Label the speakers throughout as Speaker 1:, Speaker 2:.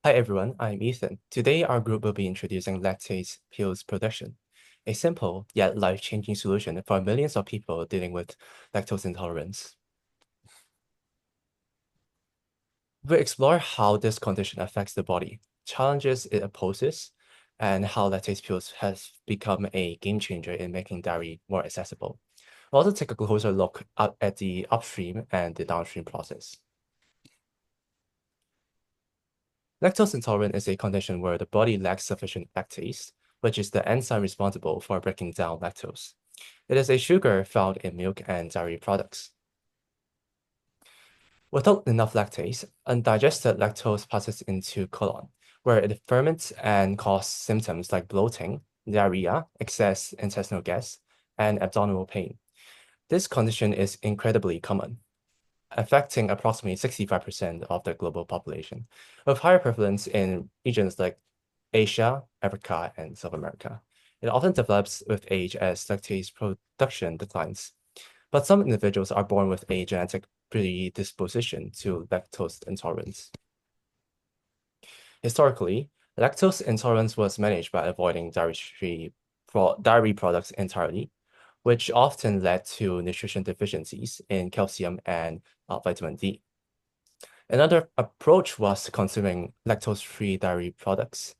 Speaker 1: Hi everyone, I'm Ethan. Today our group will be introducing lactase pills production, a simple yet life-changing solution for millions of people dealing with lactose intolerance. We'll explore how this condition affects the body, challenges it poses, and how lactase pills has become a game changer in making dairy more accessible. We'll also take a closer look at the upstream and the downstream process. Lactose intolerance is a condition where the body lacks sufficient lactase, which is the enzyme responsible for breaking down lactose. It is a sugar found in milk and dairy products. Without enough lactase, undigested lactose passes into colon, where it ferments and causes symptoms like bloating, diarrhea, excess intestinal gas, and abdominal pain. This condition is incredibly common, affecting approximately 65% of the global population, with higher prevalence in regions like Asia, Africa, and South America. It often develops with age as lactase production declines, but some individuals are born with a genetic predisposition to lactose intolerance. Historically, lactose intolerance was managed by avoiding dairy products entirely, which often led to nutrition deficiencies in calcium and vitamin D. Another approach was consuming lactose-free dairy products,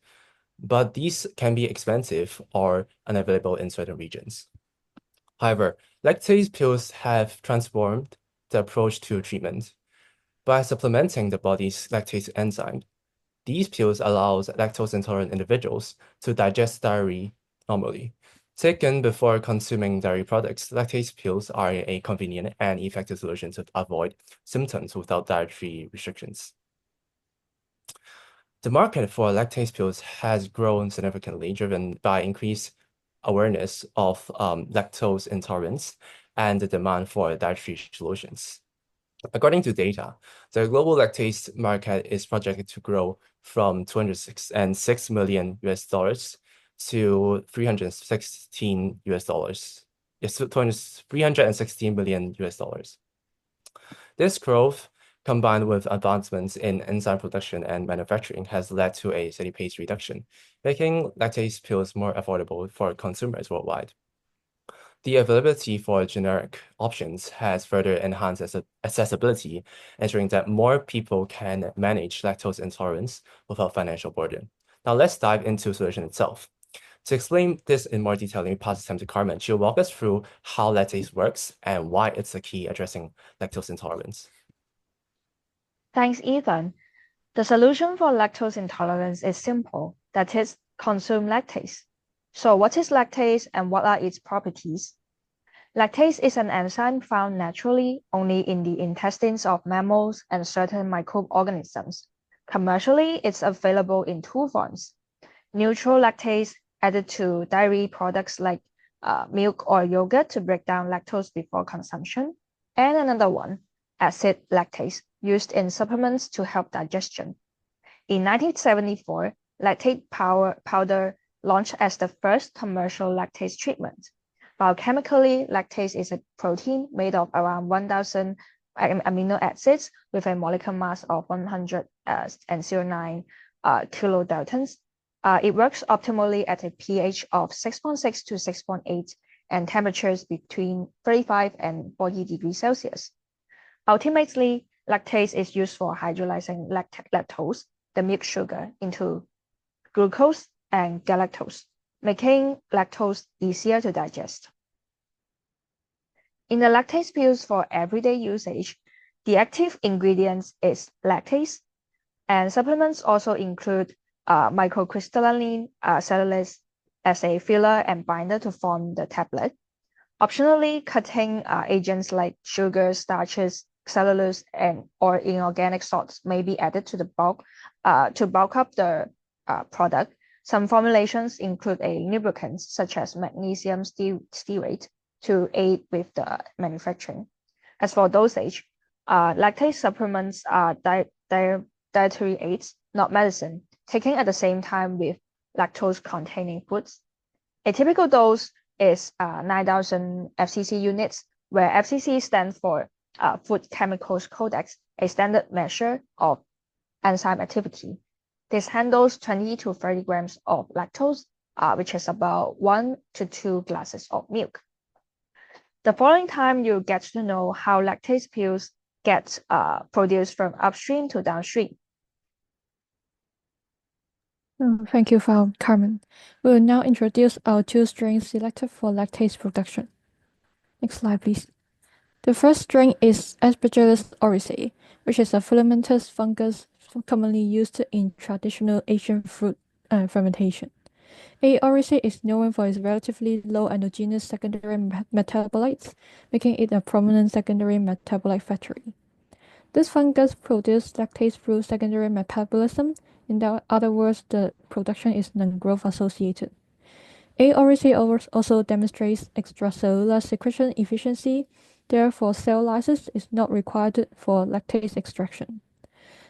Speaker 1: but these can be expensive or unavailable in certain regions. However, lactase pills have transformed the approach to treatment. By supplementing the body's lactase enzyme, these pills allow lactose-intolerant individuals to digest dairy normally. Taken before consuming dairy products, lactase pills are a convenient and effective solution to avoid symptoms without dietary restrictions. The market for lactase pills has grown significantly, driven by increased awareness of lactose intolerance and the demand for dietary solutions. According to data, the global lactase market is projected to grow from 206 million US dollars to 316 US dollars. Yes, 316 million US dollars. This growth, combined with advancements in enzyme production and manufacturing, has led to a steady pace reduction, making lactase pills more affordable for consumers worldwide. The availability for generic options has further enhanced accessibility, ensuring that more people can manage lactose intolerance without financial burden. Now let's dive into the solution itself. To explain this in more detail, let me pass the time to Carmen. She'll walk us through how lactase works and why it's a key addressing lactose intolerance.
Speaker 2: Thanks, Ethan. The solution for lactose intolerance is simple, that is, consume lactase. So what is lactase and what are its properties? Lactase is an enzyme found naturally only in the intestines of mammals and certain microorganisms. Commercially, it's available in two forms: neutral lactase added to dairy products like milk or yogurt to break down lactose before consumption, and another one, acid lactase, used in supplements to help digestion. In 1974, lactate powder launched as the first commercial lactase treatment. Biochemically, lactase is a protein made of around 1,000 amino acids with a molecular mass of 109 kilodaltons. It works optimally at a pH of 6.6 to 6.8 and temperatures between 35 and 40 degrees Celsius. Ultimately, lactase is used for hydrolyzing lactose, the milk sugar, into glucose and galactose, making lactose easier to digest. In the lactase pills for everyday usage, the active ingredient is lactase, and supplements also include microcrystalline cellulose as a filler and binder to form the tablet. Optionally, cutting agents like sugar, starches, cellulose, or inorganic salts may be added to bulk up the product. Some formulations include a lubricant such as magnesium stearate to aid with the manufacturing. As for dosage, lactase supplements are dietary aids, not medicine, taken at the same time with lactose-containing foods. A typical dose is 9,000 FCC units, where FCC stands for Food Chemicals Codex, a standard measure of enzyme activity. This handles 20 to 30 grams of lactose, which is about 1 to 2 glasses of milk. The following time, you get to know how lactase pills get produced from upstream to downstream.
Speaker 3: Thank you, Carmen. We will now introduce our two strains selected for lactase production. Next slide, please. The first strain is Aspergillus oryzae, which is a filamentous fungus commonly used in traditional Asian fruit fermentation. A. oryzae is known for its relatively low endogenous secondary metabolites, making it a prominent secondary metabolite factory. This fungus produces lactase through secondary metabolism. In other words, the production is non-growth associated. A. oryzae also demonstrates extracellular secretion efficiency, therefore cell lysis is not required for lactase extraction.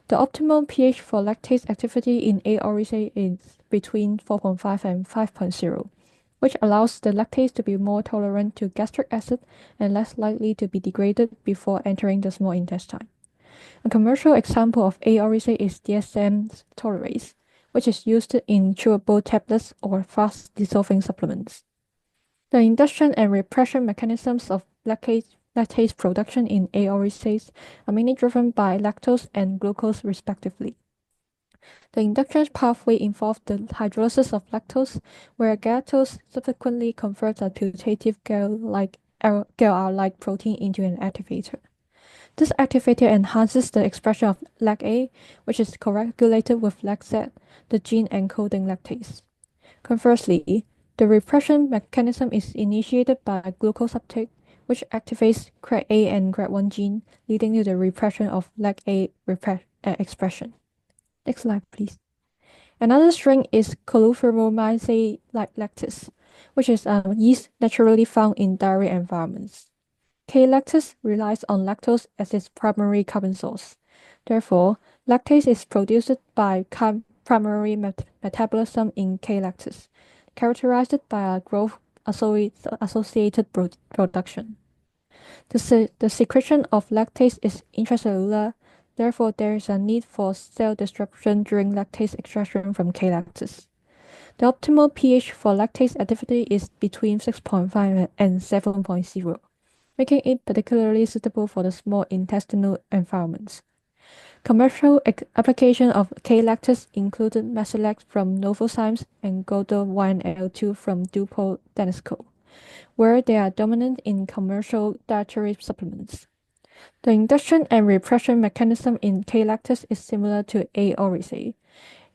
Speaker 3: The optimal pH for lactase activity in A. oryzae is between 4.5 and 5.0, which allows the lactase to be more tolerant to gastric acid and less likely to be degraded before entering the small intestine. A commercial example of A. oryzae is DSM tolerase, which is used in chewable tablets or fast-dissolving supplements. The induction and repression mechanisms of lactase production in A. oryzae are mainly driven by lactose and glucose respectively. The induction pathway involves the hydrolysis of lactose, where galactose subsequently converts a putative GalR-like protein into an activator. This activator enhances the expression of LAC-A, which is co-regulated with LAC-Z, the gene encoding lactase. Conversely, the repression mechanism is initiated by glucose uptake, which activates GRAD-A and GRAD1 gene, leading to the repression of LAC-A expression. Next slide, please. Another strain is Coluformiaceae lactis, which is a yeast naturally found in dairy environments. K-lactis relies on lactose as its primary carbon source. Therefore, lactase is produced by primary metabolism in K-lactis, characterized by a growth-associated production. The secretion of lactase is intracellular, therefore there is a need for cell disruption during lactase extraction from K-lactis. The optimal pH for lactase activity is between 6.5 and 7.0. Making it particularly suitable for the small intestinal environments. Commercial application of K-lactis included Mesolac from Novozymes and Godo 1L2 from DuPont Danisco, where they are dominant in commercial dietary supplements. The induction and repression mechanism in K-lactis is similar to A. oryzae,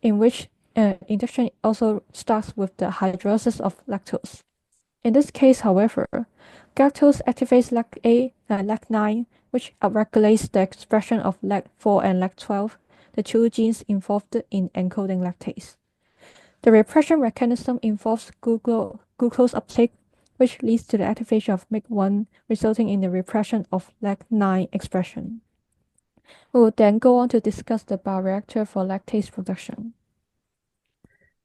Speaker 3: in which induction also starts with the hydrolysis of lactose. In this case, however, galactose activates LAC9, which upregulates the expression of LAC4 and LAC12, the two genes involved in encoding lactase. The repression mechanism involves glucose uptake, which leads to the activation of MYC1, resulting in the repression of LAC9 expression. We will then go on to discuss the bioreactor for lactase production.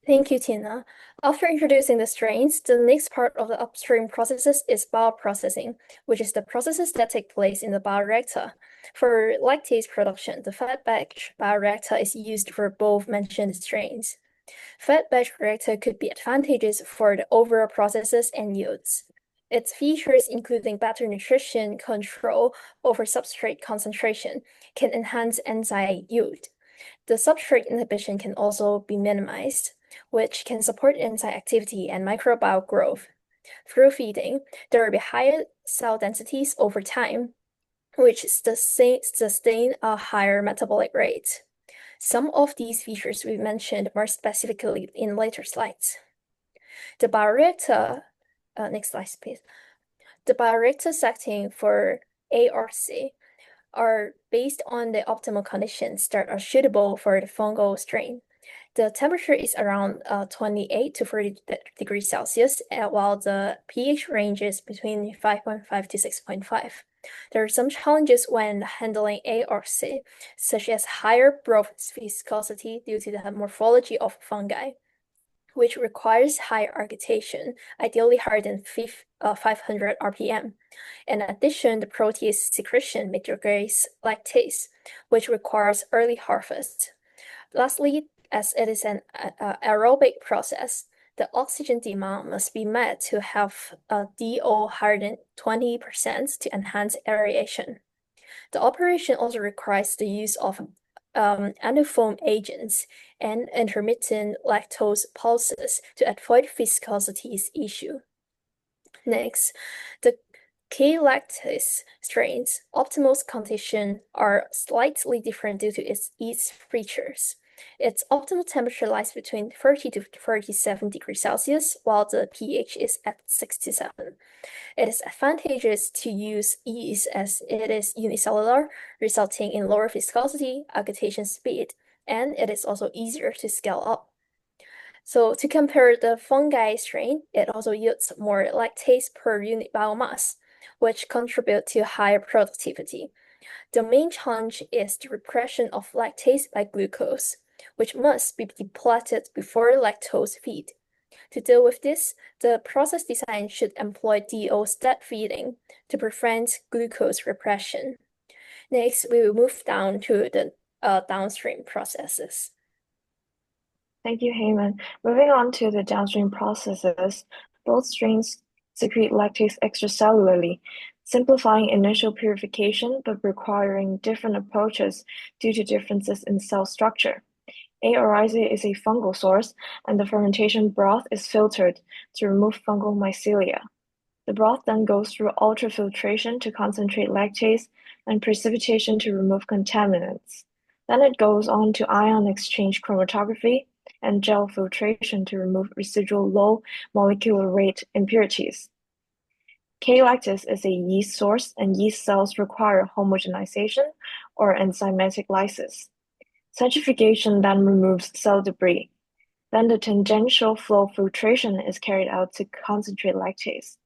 Speaker 4: Thank you, Tina. After introducing the strains, the next part of the upstream processes is bioprocessing, which is the processes that take place in the bioreactor. For lactase production, the fed batch bioreactor is used for both mentioned strains. Fed batch reactor could be advantageous for the overall processes and yields. Its features, including better nutrition control over substrate concentration, can enhance enzyme yield. The substrate inhibition can also be minimized, which can support enzyme activity and microbial growth. Through feeding, there will be higher cell densities over time, which sustain a higher metabolic rate. Some of these features we mentioned more specifically in later slides. The bioreactor, next slide, please. The bioreactor setting for ARC are based on the optimal conditions that are suitable for the fungal strain. The temperature is around 28 to 30 degrees Celsius, while the pH range is between 5.5 to 6.5. There are some challenges when handling ARC, such as higher broth viscosity due to the morphology of fungi, which requires higher agitation, ideally higher than 500 RPM. In addition, the protease secretion mitigates lactase, which requires early harvest. Lastly, as it is an aerobic process. The oxygen demand must be met to have a DO higher than 20% to enhance aeration. The operation also requires the use of anaphone agents and intermittent lactose pulses to avoid viscosity issue. Next, the K-lactase strains' optimal conditions are slightly different due to its yeast features. Its optimal temperature lies between 30 to 37 degrees Celsius, while the pH is at 67. It is advantageous to use yeast as it is unicellular, resulting in lower viscosity, agitation speed, and it is also easier to scale up. So to compare the fungi strain, it also yields more lactase per unit biomass, which contribute to higher productivity. The main challenge is the repression of lactase by glucose, which must be depleted before lactose feed. To deal with this, the process design should employ DO step feeding to prevent glucose repression. Next, we will move down to the downstream processes.
Speaker 5: Thank you, Heyman. Moving on to the downstream processes, both strains secrete lactase extracellularly, simplifying initial purification but requiring different approaches due to differences in cell structure. A. oryzae is a fungal source, and the fermentation broth is filtered to remove fungal mycelia. The broth then goes through ultrafiltration to concentrate lactase and precipitation to remove contaminants. Then it goes on to ion exchange chromatography and gel filtration to remove residual low molecular weight impurities. K-lactase is a yeast source, and yeast cells require homogenization or enzymatic lysis. Centrifugation then removes cell debris. Then the tangential flow filtration is carried out to concentrate lactase.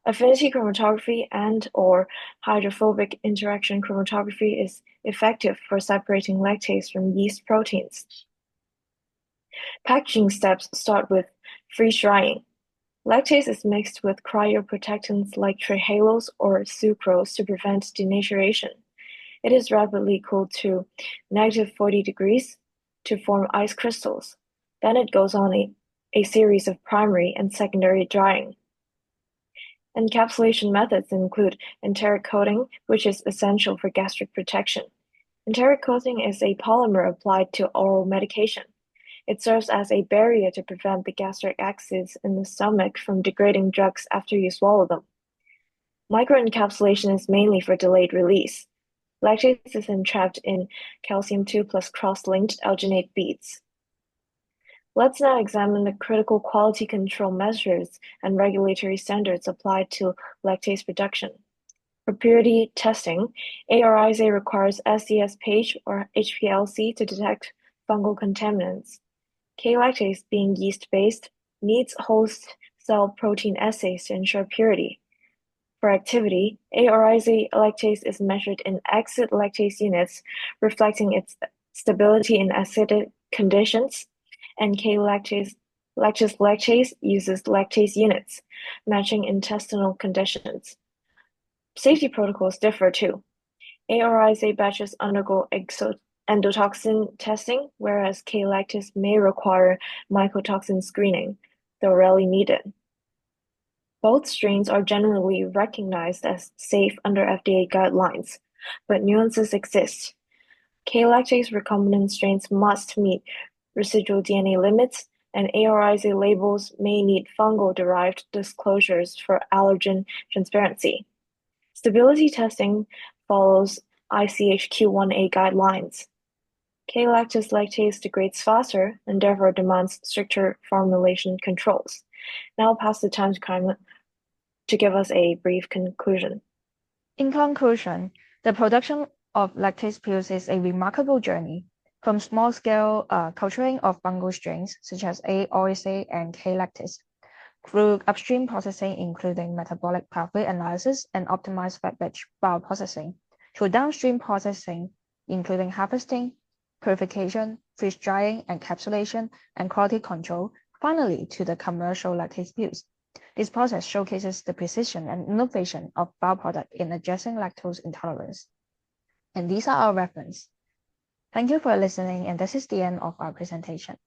Speaker 5: Affinity chromatography and/or hydrophobic interaction chromatography is effective for separating lactase from yeast proteins. Packaging steps start with freeze drying. Lactase is mixed with cryoprotectants like trehalose or sucrose to prevent denaturation. It is rapidly cooled to -40 degrees to form ice crystals. Then it goes on a series of primary and secondary drying. Encapsulation methods include enteric coating, which is essential for gastric protection. Enteric coating is a polymer applied to oral medication. It serves as a barrier to prevent the gastric acids in the stomach from degrading drugs after you swallow them. Microencapsulation is mainly for delayed release. Lactase is entrapped in calcium 2 plus cross-linked alginate beads. Let's now examine the critical quality control measures and regulatory standards applied to lactase production. For purity testing, A. oryzae requires SDS page or HPLC to detect fungal contaminants. K-lactase, being yeast-based, needs host cell protein assays to ensure purity. For activity, A. oryzae lactase is measured in exit lactase units, reflecting its stability in acidic conditions, and K-lactase uses lactase units, matching intestinal conditions. Safety protocols differ too. A. oryzae batches undergo endotoxin testing, whereas K-lactase may require mycotoxin screening, though rarely needed. Both strains are generally recognized as safe under FDA guidelines, but nuances exist. K-lactase recombinant strains must meet residual DNA limits, and A. oryzae labels may need fungal-derived disclosures for allergen transparency. Stability testing follows ICH-Q1A guidelines. K-lactase lactase degrades faster and therefore demands stricter formulation controls. Now I'll pass the time to Carmen to give us a brief conclusion.
Speaker 2: In conclusion, the production of lactase pills is a remarkable journey, from small-scale culturing of fungal strains such as A. oryzae and K-lactase, through upstream processing including metabolic pathway analysis and optimized fed batch bioprocessing, to downstream processing including harvesting, purification, freeze drying, encapsulation, and quality control, finally to the commercial lactase pills. This process showcases the precision and innovation of bioproduct in addressing lactose intolerance. And these are our reference. Thank you for listening, and this is the end of our presentation.